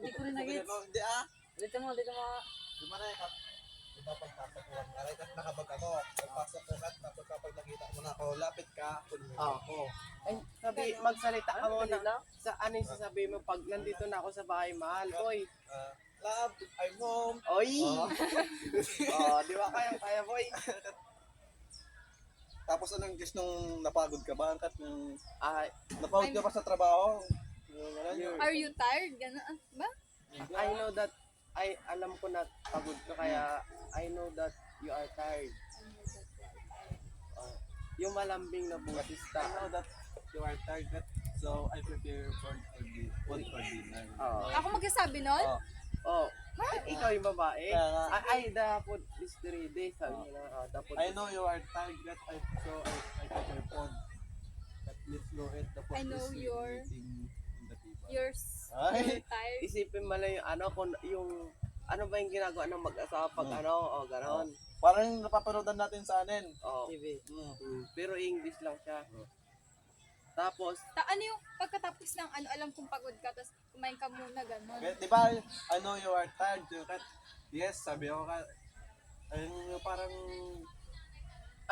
Hindi ko rin nag-gets. Hindi Dito mo. Di ba na ikat? Di ba pagpasok ko? Aray, kat nakabag ako. Pagpasok ko kat, tapos kapag nakita mo na ako, lapit ka, kunin ako. Ay, sabi, magsalita ka muna. Sa ano yung sasabihin mo pag nandito na ako sa bahay, mahal, boy. Love, I'm home. Oy! Di ba kaya, boy? Tapos anong guess nung napagod ka ba? Kat nung Ay, napagod ka ba sa trabaho? Are you tired? Gano'n ba? I know that, alam ko na pagod ka, kaya I know that you are tired. Yung malambing na boses I know that you are tired, so I prepare for dinner. Ako magsasabi nun? Ikaw yung babae. Kaya nga. The food is ready. Sabi nila, the food I know you are tired, so I take your phone. But let's go eat the food. I know is you're- waiting in the table. You're Ay. tired? Isipin mo lang yung kung yung ano ba yung ginagawa ng mag-asawa pag ganon. Parang napapanood natin sa anin. TV. Pero English lang siya. Tapos, Ano yung pagkatapos ng alam kong pagod ka, tapos kumain ka muna, gano'n. Di ba, I know you are tired. Yes, sabi ko ka. Ayun yung parang,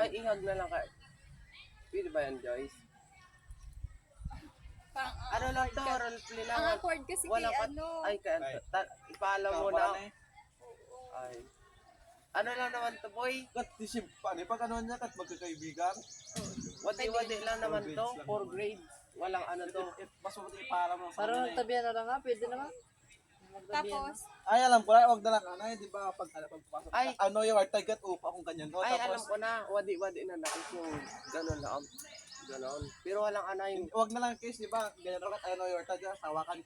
ihag na lang ka. Pwede ba yan, Joyce? Parang, Ano lang to, roleplay lang. ang awkward kasi Wala kay pa, ipaalam mo na. kapalan eh. Ay. Ano lang naman to, boy? Kat, disip pa, pag ano niya, kat magkakaibigan. Wadi-wadi lang naman to. 4 grades. Walang ano to. Mas mabuti para mo sa Parang amin eh. tabihan na lang nga. Pwede naman. Tapos, Ay, alam ko na, wag na lang anay, di ba, pagpasok Ay. ka, ano yung tired kat upa kung ganyan ko. Ay, Tapos, alam ko na. Wadi-wadi na nakis yung ganon lang. Ganon. Pero walang anay. wag na lang case, di ba, ganyan kat, ano yung tired, hawakan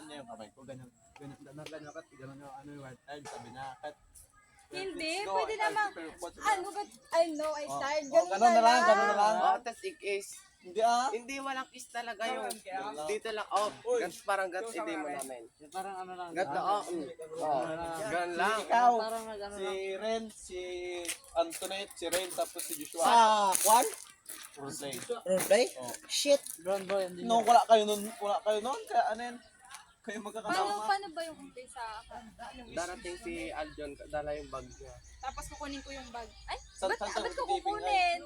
niya yung kamay ko, ganyan, ganyan kat, ganyan yung ano yung tired, sabi na, kat, hindi, let's go, pwede I naman. prepare food. But I know I'm tired. Ganun na lang, ganun na lang. Tas ik-is. Hindi, walang kiss talaga yung dito lang. Parang gats hindi mo namin. Parang ano lang. Gat na, Gan lang. Ikaw, Parang nag-ano si lang. Ren, si Antoinette, si Ren, tapos si Joshua. Kwan? Rosay. Roleplay? Oh. Shit. Brown boy. Hindi No, wala kayo nun, kaya ano yan, kayo magkakasama. Paano ba yung umpisa? Darating si Aljon, dala yung bag niya. Tapos kukunin ko yung bag. Ay, Saan ba't ko tiping kukunin?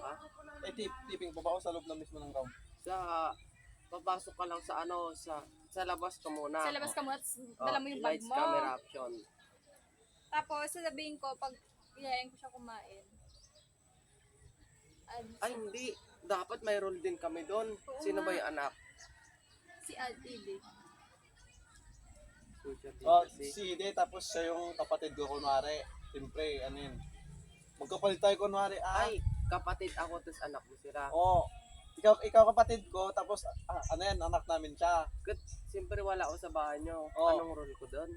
Eh, tiping pa ba ako sa loob na mismo ng room? Papasok ka lang sa labas ka muna. Sa labas ka muna, tapos dala mo yung bag Lights, mo. camera option. Tapos sasabihin ko, pag iyayin ko siya kumain. Ay, hindi. Dapat may role din kami doon. Oo Sino ba nga. yung anak? Si Aldi. Si Ide, tapos siya yung kapatid ko, kunwari. Siyempre, ano yun. Magkapalit tayo, kunwari. Ay, kapatid ako, tapos anak mo sila. Ikaw kapatid ko, tapos ano yan, anak namin siya. Siyempre wala ako sa bahay nyo. Oo. Anong role ko doon?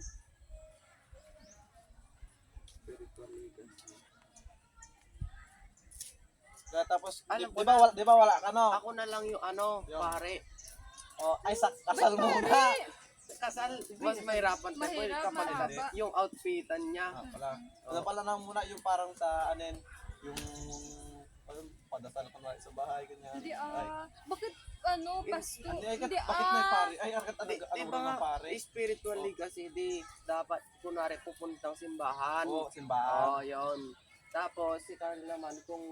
Spiritual legacy. Tapos, Alam ko di ba wala ka, no? Ako na lang yung Yung- pare. Ay, kasal muna. Kasal, mas mahirapan tayo. Mahirap, Kapatid. mahaba. Yung outfitan niya. Ano pala na muna yung parang sa anin, yung padasal ka na sa bahay, ganyan. Hindi Ay. bakit pasto? Bakit Hindi may pare? Ay, bakit Di ba ano nga, ng pare? spiritually kasi dapat kunwari pupuntang simbahan. Oo, simbahan. Yun. Tapos si Carl naman kung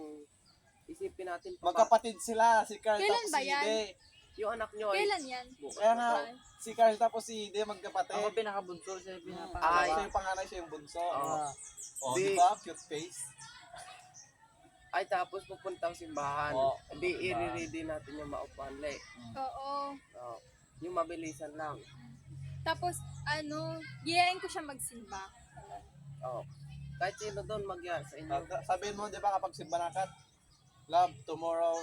isipin natin Magkapatid sila, si Carl Kailan tapos ba si yan? Ide. yung anak nyo ay Kailan yan? Kaya nga, si Carl tapos si Ide magkapatid. Ako pinakabunso siya. Ay. Siya yung panganay, siya yung bunso. Di- Di ba? Cute face. ay tapos pupuntang simbahan. Oo, Hindi simbahan. i-ready natin yung maupuan like. Oo. Yung mabilisan lang. Tapos, giyain ko siya magsimba. Kahit sino doon mag-yar sa inyo. Sabihin mo, di ba, kapag simbanakat, love, tomorrow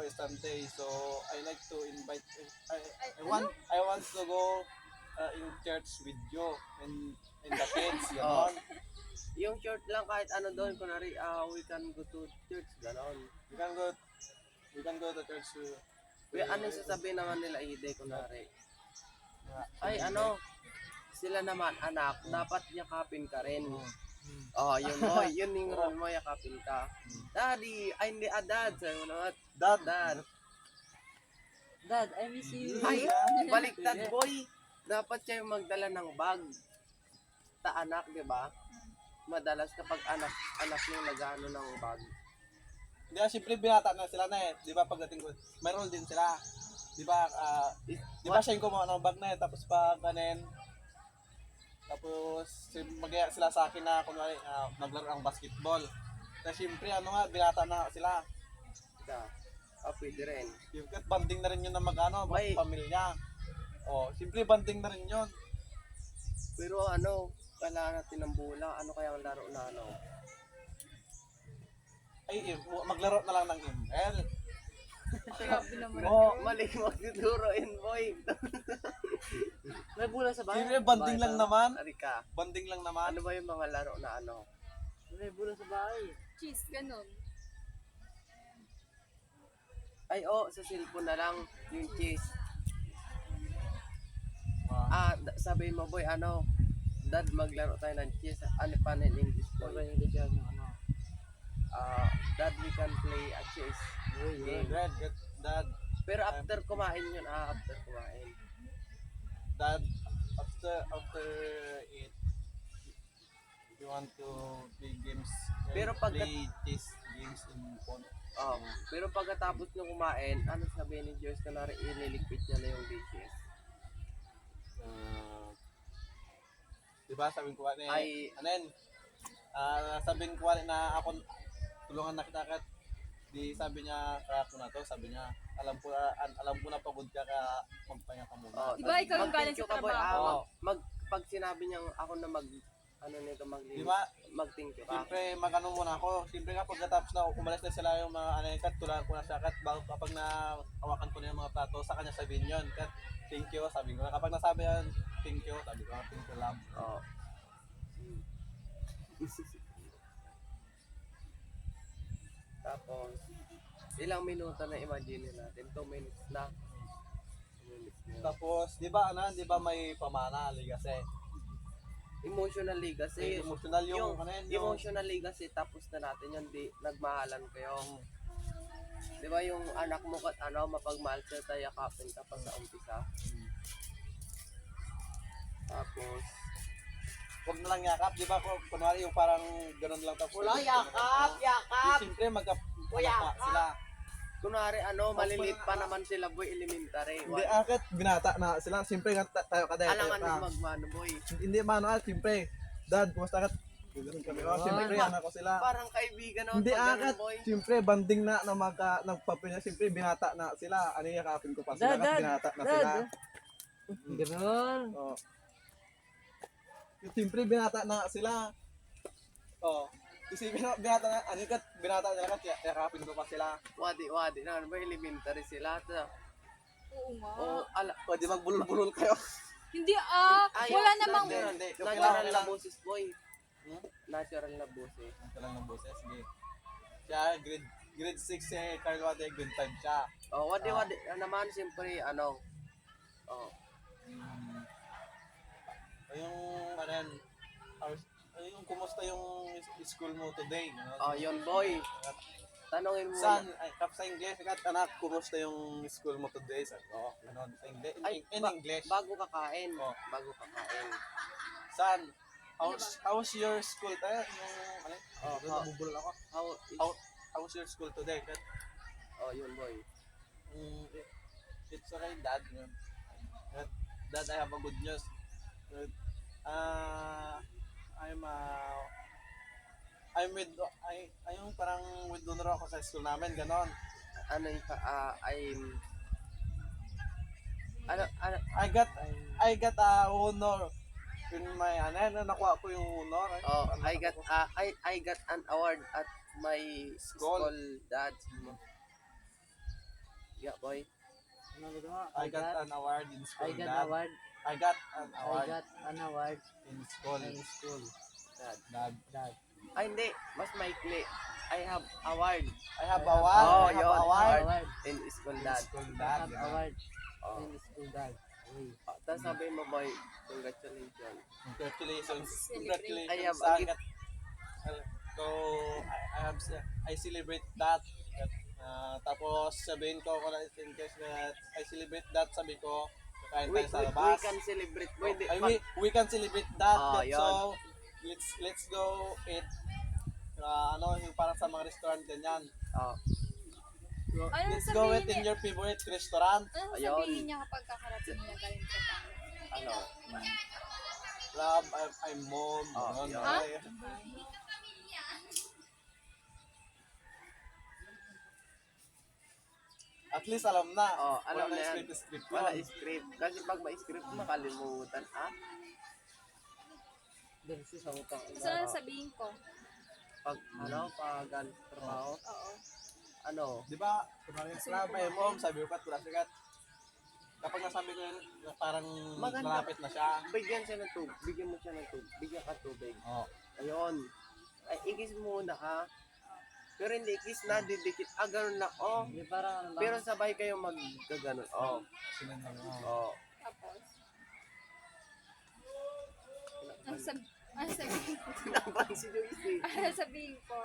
is Sunday, so I like to invite, I want to go in church with you and the kids, gano'n. Yung short lang kahit ano doon, kunwari, we can go to church, gano'n. We can go to church. Ano yung sasabihin naman nila, Ide, kunwari? Ay, sila naman, anak, dapat yakapin ka rin. Yun mo, yun yung role mo, yakapin ka. Daddy, ay hindi, dad, sabi mo naman, dad. Dad, I miss you. Ay, baliktad, boy. dapat siya yung magdala ng bag. Anak, di ba? Madalas kapag anak yung nag-ano ng bag. Di ba, siyempre binata na sila na eh. Di ba pagdating ko, mayroon din sila. Di ba, di ba siya yung kumuha ng bag na eh. Tapos pag kanin, tapos magaya sila sa akin na kunwari naglaro ang basketball. Kasi siyempre ano nga, binata na sila. Pwede rin. Yung banding na rin yun na mag-ano, May- pamilya. O, siyempre banding na rin yun. Pero ano, kailangan natin ng bola. Ano kaya ang laro na ano? Ay, maglaro na lang ng ML. Grabe naman. Mali magtuturo boy. May bola sa bahay. Siyempre banding lang naman. Arika, Banding lang naman. ano ba yung mga laro na ano? May bola sa bahay. Cheese, ganun. Ay, sa cellphone na lang yung chess. Sabihin mo boy, ano? Dad, maglaro tayo ng chess. Ano pa in English boy? Sobrang hindi siya ng ano. Dad, we can play a chess game. Dad, Pero after kumain yun, after kumain. Dad, after it, you want to play games, Pero pag- play chess games in phone. Pero pagkatapos nyo kumain, ano sabihin ni Joyce, kunwari ililigpit niya na yung dishes. Diba sabihin ko ano Ay- ano yun? Sabihin ko na ako tulungan na kita kat. Di sabi niya kaya ko na to, sabi niya alam ko na pagod ka magpahinga ka muna. Diba ikaw yung galing mag-thank you sa ka, boy. trabaho? Pag sinabi niyang ako na maglinis, Di ba? mag-thank you ka. Siyempre magano muna ako. Siyempre kapag natapos na umalis na sila yung mga ano kat tulungan ko na siya kat bago kapag hawakan ko na yung mga plato sa kanya sabihin yun kat thank you sabi ko. Kapag nasabi yan thank you sabi ko thank you love. Oo. Tapos, ilang minuto na imagine natin? 2 minutes na. 2 minutes na. Tapos di ba may pamana legacy. Emotional legacy. Emotional yung Yung ano yun, yung emotional legacy, tapos na natin yun, nagmahalan kayo. Di ba yung anak mo kat mapagmahal siya, tayo yakapin ka pa sa umpisa. Tapos, huwag na lang yakap, di ba? Kunwari yung parang ganun lang tapos. Wala, yakap, yakap. Siyempre magkapapa sila. kunwari maliliit pa naman sila boy, elementary. Hindi akit binata na sila. Siyempre tayo kada. Alangan mo magmano boy. Hindi mano siyempre. Dad, kumusta ka? Ganun kami. Siyempre anak ko sila. Parang kaibigan Hindi pag ganun, akit. boy. Siyempre banding na nagpapinya. Siyempre binata na sila. Ano yakapin ko pa sila? Dad, Binata na sila. Ganon. Oh. Siyempre binata na sila. Oh. Isipin mo, binata na, binata nila kat, yakapin ko pa sila. Wadi na ba elementary sila? Oo nga. Pwede magbulol-bulol kayo. Hindi Ay, wala namang... Hindi. Natural na boses boy. Natural na boses. Ito lang ng boses, sige. Siya, grade 6 eh, Carlo Ade, grade 5 siya. Wadi naman siyempre Yung, yung kumusta yung school mo today? yun boy. Tanungin mo. Kap sa English, anak, kumusta yung school mo today? Sabi ko, ganun, sa English. In English. Bago kakain. Oh. Bago kakain. Son, how's your school tayo? Yung, nabubulol ako. How's your school today? Yun boy. It's okay, Dad. Dad, I have a good news. I'm parang with donor ako sa school namin, ganon. I got a honor in my nakuha ko yung honor. I got an award at my school, dad. Yeah, boy. Ano ba ito? I got an award in school. I got Dad. award. I got an I award got an award in school. in school. Dad. Ay, hindi. Mas maikli. I have award I have award. I have yun. award Award. in school, in dad. school, I Dad. have ganon. award Oh. in school dad. Uy. Tapos sabi mo, boy, congratulations. Congratulations. Celebrate. Congratulations. I have a son. gift. So, I celebrate that. Tapos sabihin ko in case that I celebrate that, sabi ko, kain We, tayo sa we, labas. we can celebrate. Pwede, I mean, we can celebrate that. Ah, But yun. so, let's go eat. Yung parang sa mga restaurant ganyan. So, Ano let's sabihin go eat in niya? your favorite restaurant. Ano Ayun. sabihin niya kapag kakarating niya galing sa bahay? ano, Love, I'm mom. Ah, Ganun, yun. ay. At least alam na. alam Wala na yan. script Wala yun. script. Kasi pag may script, makalimutan. Dahil sa utang. Gusto na sabihin ko. Pag, pag trabaho, Oo. Di ba, kunwari yung love, I'm mom, sabi ko wala sikat. Kapag nasabi ko yun, parang Maganda. malapit na siya. bigyan siya ng tubig. Bigyan mo siya ng tubig. Bigyan ka tubig. Oh. Ayun. Ay, ikis mo muna ha. Pero hindi ikis na, didikit. Ganun lang. Hindi parang ano lang. Pero sabay kayo magkaganon. Sinunod mo. Tapos. Ano sabihin ko? Tinapan si Joyce eh. Ano sabihin ko?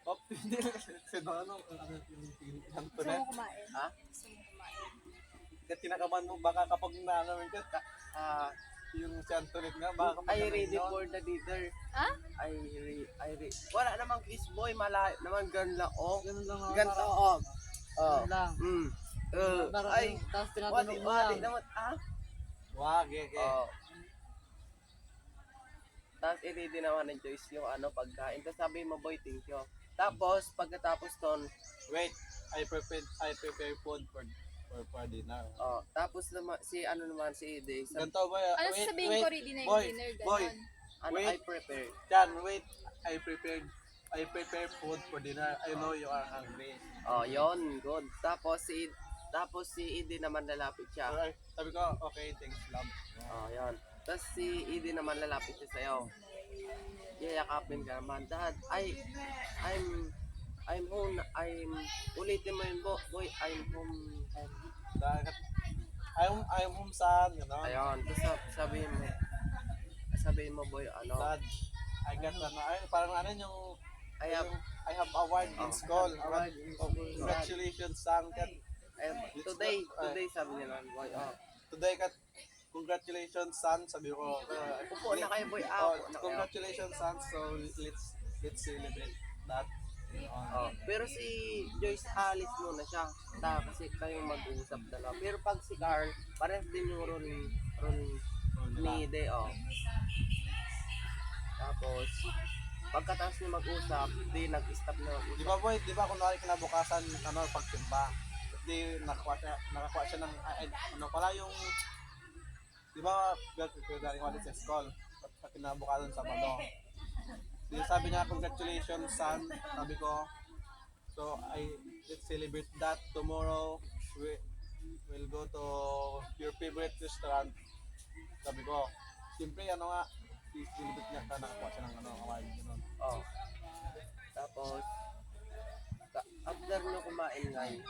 Oh, hindi. Sino ano yung tingin ko Gusto na. mo kumain? Ha? Gusto mo kumain? Kinakaman mo, baka kapag naano ka, yung si Antoinette nga, baka kapag I ready for the dinner. Ha? Wala namang kiss boy, malayo naman ganun lang. Ganun lang. Ganito, Ganun lang. Parang Ay, tapos wali tinatanong mo lang. naman, wag, okay. Tapos i-ready naman ng Joyce yung pagkain. Tapos sabi mo, boy, thank you. Tapos, pagkatapos ton, Wait, I prepare food for dinner. tapos naman, si Ide, Ganito boy, Ano wait, sabihin wait. ko ready na yung boy, dinner? boy. Ganon. wait. I prepare. Jan, wait, I prepare food for dinner. I know you are hungry. Yon, good. Tapos si Ide naman lalapit siya. Okay, sabi ko, okay, thanks, love. Yan. Tapos si Ide naman lalapit siya sa'yo. Yayakapin ka naman. Dad, I'm home. Ulitin mo yun, boy. I'm home. Dahil, I'm home son, gano'n. Ayun. Tapos sabihin mo, boy, Dad, I got parang yung, I have, I have award in school. Award in Oh, school. congratulations, son. today, sabi nila, boy, Today, congratulations, son. Sabi ko, upo na kayo, boy. Upo na kayo. congratulations, son. So, let's celebrate that. Pero si Joyce alis muna siya. Kasi kayong mag-uusap dalawa. Pero pag si Carl, parehas din yung role ni Ide, Tapos, pagkatapos niya mag-usap, di nag-stop na mag-usap. Di ba boy, di ba kunwari kinabukasan, pagtimba, di nakakuha siya ng, yung, di ba, galing ulit sa school, pag kinabukasan sa Sabado. Di sabi niya, congratulations son, sabi ko, so let's celebrate that tomorrow, we'll go to your favorite restaurant. Sabi ko, siyempre celebrate niya ka, nakakuha siya ng award, gano'n. Tapos, after nyo kumain ngayon,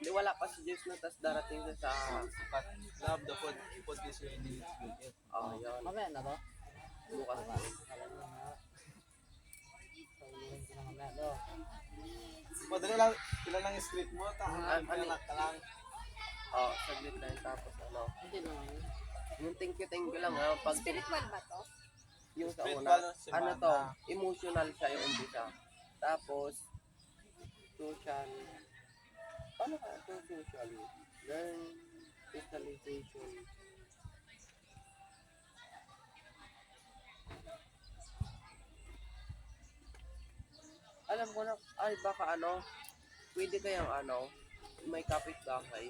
di wala pa si Joyce na, tas darating siya sa, But love the food is ready, let's go eat. yun, Mamaya na to? bukas na. Alam mo nga. Sabihin ko na mamaya to. Madali lang, ilan lang yung script mo, ano? anak ka lang. Saglit lang, tapos Hindi naman yun. yung thank you lang, pag Spiritual ba to? yung sa Spiritual una, semana. emotional siya yung umpisa. Tapos, social, paano ka ito social? Learn, socialization. Alam ko na, baka pwede kayang may kapitbahay.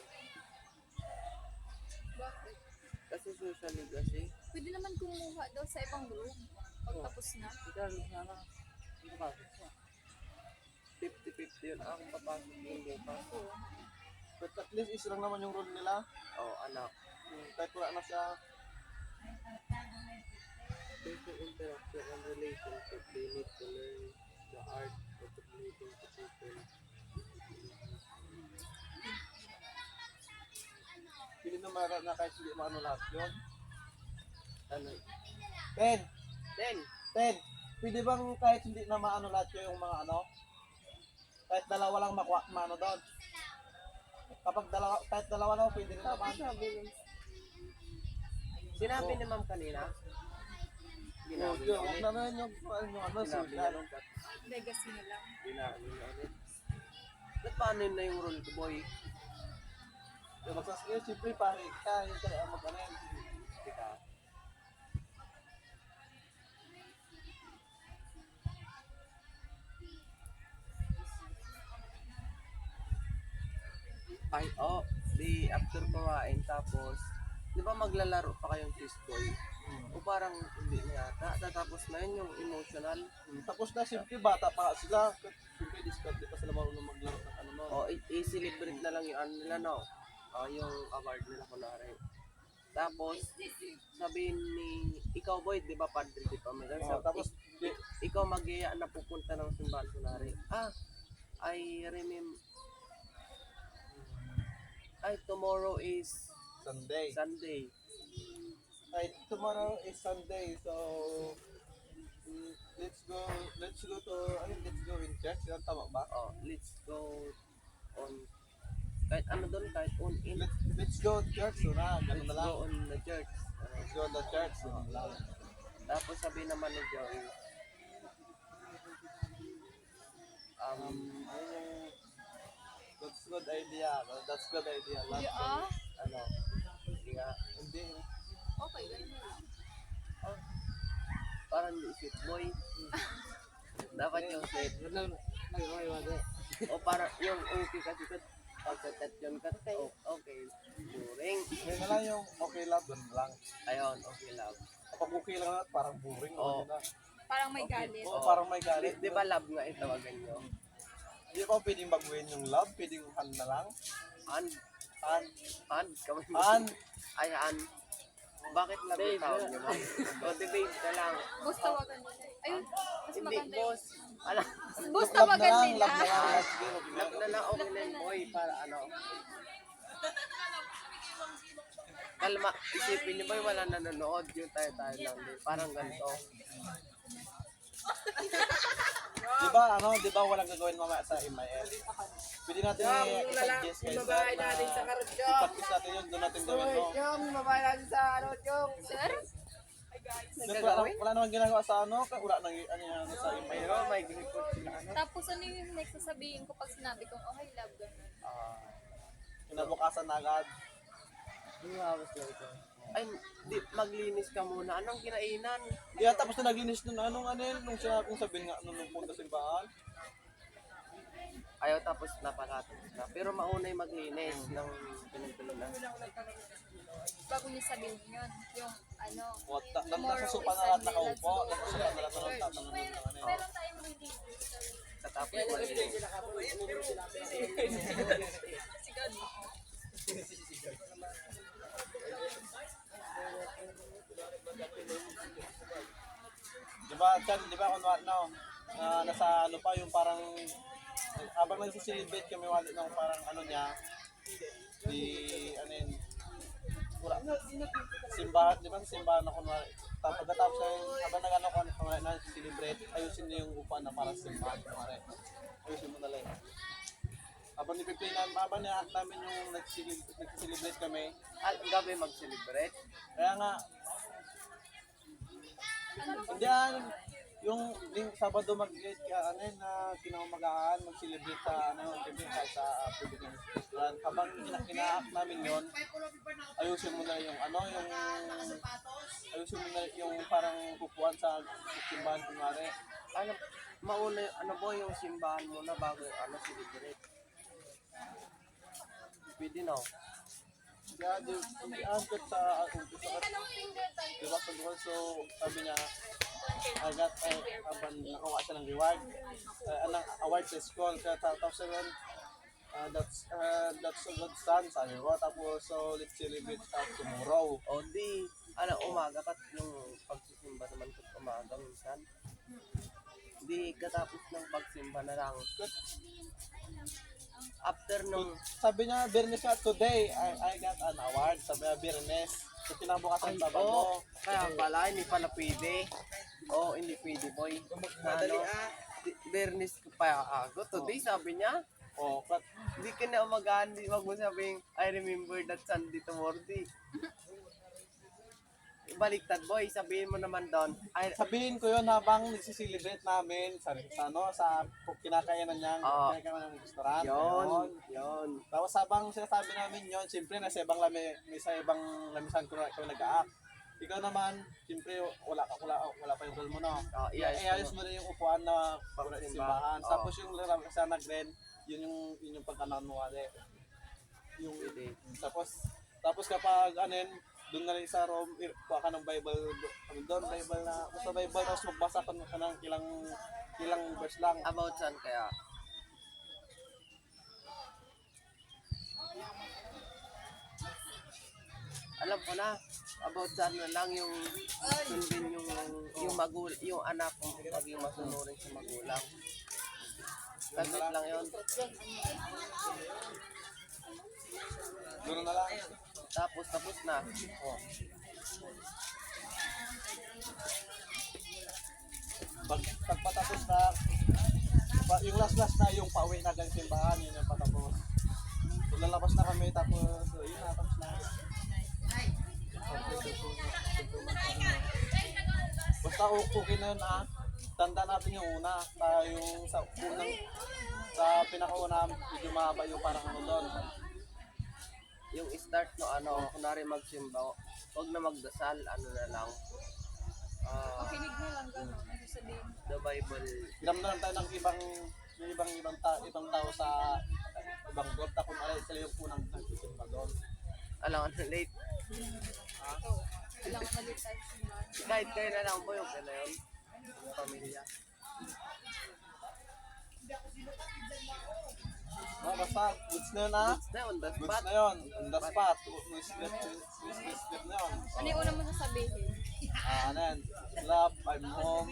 Bakit? Kasi socially kasi, Pwede naman kumuha daw sa ibang room. Pag tapos na. Ikaw, sana. Hindi pa. 50-50 yun. Ako papasok yung bukas. But at least is lang naman yung role nila. Anak. Kahit wala na siya. Social interaction and relationship, they need to learn the art of relating to people. Pili na kahit hindi maano lahat yun. Ano? 10! Then, 10! Pwede bang kahit hindi na maano lahat yung mga kahit dalawa lang maano doon? Kapag dalawa, kahit dalawa na, pwede rin Tapos naman. sabi nun, sinabi ni ma'am kanina, Huwag ginamit niya huwag ulit. na na yung Sinabi niya sulat. nung Legacy na lang. ginamit niya ulit. Ba't paano yun na yung rule ko, boy? Yung magsasabi, siyempre pare ka, yung kaya mag-anin. Tika. Ay, di after kumain, tapos, di ba maglalaro pa kayong kiss boy? O parang hindi na yata, tatapos na yun yung emotional. Tapos na, siyempre bata pa sila. Siyempre, discount, di pa sila marunong maglaro ng ano no. O, i-celebrate na lang yung ano nila, no? Yung award nila kunwari. Tapos, sabihin ni, ikaw boy, di ba padre, di ba? Tapos, Ikaw mag-iya na pupunta ng simbahan kunwari. I remember, tomorrow is Sunday. Sunday. Ay, tomorrow is Sunday, so let's go to, let's go in church, yan tama ba? Let's go on, kahit ano doon, kahit on in. Let's go to church, so na, ganun Let's na lang. go on the church. Let's go to church, so lang. Tapos sabi naman ni Joey, Ayun yung, that's good idea, no? That's good idea. Love Yeah. ano, hindi nga, Hindi, Okay, ganun na lang. parang isip boy. Dapat yung set. Yun lang, nagkakaiwala. O para yung okay kasi kat, pagkatat yun kat, okay, boring. yun na lang yung okay love, dun lang. Ayun, okay love. Kapag okay lang na, parang boring. Oo. Na. Parang may galit. Oo, parang may galit. Di ba love nga itawagan nyo? Hindi pa pwedeng baguhin yung love, pwedeng han na lang. Han, Han, kamay mo. han. Ay, Han. Bakit love yung tawag nyo, ma'am? O, di babe ka lang. Boss tawagan nila. Ayun, mas Hindi, maganda yun. boss. Alam, Boss Love na tawagan lang, nila. love na lang. Sige, wag na. love na lang, okay na yun, boy, para ano. Kalma, isipin niyo ba yung wala nanonood, yung tayo-tayo lang din. Parang ganito. Di ba walang gagawin mamaya sa MIL? Pwede natin i-suggest kayo sa natin sa i-practice natin yun, doon natin gawin no. Sir? Wala naman ginagawa sa ano, wala nang ano yan sa MIL. Pero may report sila, ano. Tapos ano yung next sasabihin ko pag sinabi kong okay love ganun. Kinabukasan na agad. Ay, di, maglinis ka muna. Anong kinainan? Di tapos na naglinis nun, anong ano yun, nung sinabi kong sabihin nga nung punta sa simbahan. Ayaw tapos napakatapos na. Pero mauna yung maglinis ng pinagpilinan. Bago niyo sabihin yun. Yung ano. Nasa sopa na lahat nakaupo, nasa sopa na lahat tatanong ng ano yun. Meron tayong meeting. Sa tapos maglinis. Di ba kunwari no, nasa ano pa yung parang, habang nagsisilibrate kami wali ng parang ano niya, di ano yun, wala, simbahan, di ba sa simbahan na kunwari, pagkatapos na yun, habang nag-ano ko, nagsisilibrate, ayusin niyo yung upa na parang simbahan, kunwari, ayusin mo na lang. Habang nihack namin yung nagsisilibrate kami, Gabi mag-celebrate. kaya nga, hindi yung Sabado ano yun, na kinaumagaan, mag-celebrate sa ano, kahit sa Philippine restaurant. Habang kinaak namin yon, ayusin mo na yung ano, ayusin mo na yung parang kukuhan sa simbahan kunwari. Ano, mauna yung, ano boy, yung simbahan muna bago ano, celebrate. Pwede no? Kaya di angkot sa umpisa at diba sa duwan, so sabi niya, habang nakuha siya ng reward, anong award sa school, kaya tapos yun, that's a good son, sabi ko, tapos so let's celebrate tomorrow. O di, ano, umaga kat yung pagsisimba naman kat umaga minsan. Di katapos ng pagsimba na lang. After nung, Sabi niya, Bernes nga, today, I got an award, sabi niya, Bernes. So kinabukasan ay, Sabado. kaya pala, hindi pala pwede. Hindi pwede boy. Na, ano, Bernis ko pa ako. Today sabi niya, Oh, kat, Hindi ka na umagaan, wag mo sabihin, I remember that Sunday to Morty. Baliktad boy, sabihin mo naman doon, sabihin ko yun habang nagsiselebrate namin sa kinakainan niyang Oo. kinakainan ng restaurant. yon. Tapos habang sinasabi namin yun, siyempre nasa ibang may sa ibang lamisan ko nag-aak. Ikaw naman, siyempre wala pa yung role mo no. Iayos mo na yung upuan na Pang simbahan. simbahan. Oo. Tapos yung sa nag-rent, yun yung pagkanan mo ate. Yung Pwede. tapos kapag anin, doon na rin sa room, kuha ka ng Bible, doon Bible na, basta Bible, tapos magbasa ka ng ilang verse lang. About saan kaya? Alam ko na, about saan na lang yung sundin yung anak kung maging masunurin sa magulang. Saglit lang yun. Doon na lang. Tapos na. Oh. Pagpatapos na, yung last na yung pauwi na ng simbahan, yun yung patapos. So, lalabas na kami, tapos yun na, tapos na. Basta okay na yun tanda natin yung una, yung sa pinakauna, medyo mahaba yung parang ano doon. Yung start no kunwari magsimba, huwag na magdasal, ano na lang. Makinig na lang gano'n. Ano sabihin? The Bible. Hiram na lang tayo ng ibang tao sa ibang group, tapos sila yung unang nagsisimba doon. Alam ko late. Ito. Kailangan malit tayo sa simbahan. Kahit kayo na lang po yung na yun. Yung pamilya. Basta, goods na yun Na on the Goods spot. na yun, on the spot. Wish list na yun. Ano yung una mo sasabihin? Ano yan? Love, I'm home.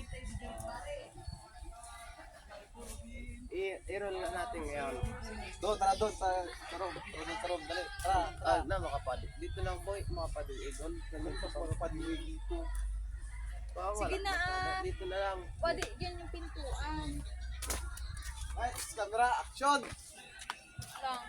I-roll na natin ngayon. Tara doon sa room. Dali. Tara. Na makapadi. Dito lang boy, makapadi. Doon. Ganun pa puro padiwig dito. Sige na, Dito na lang. Pwede, yan yung pintuan. Right, camera, action! Lang.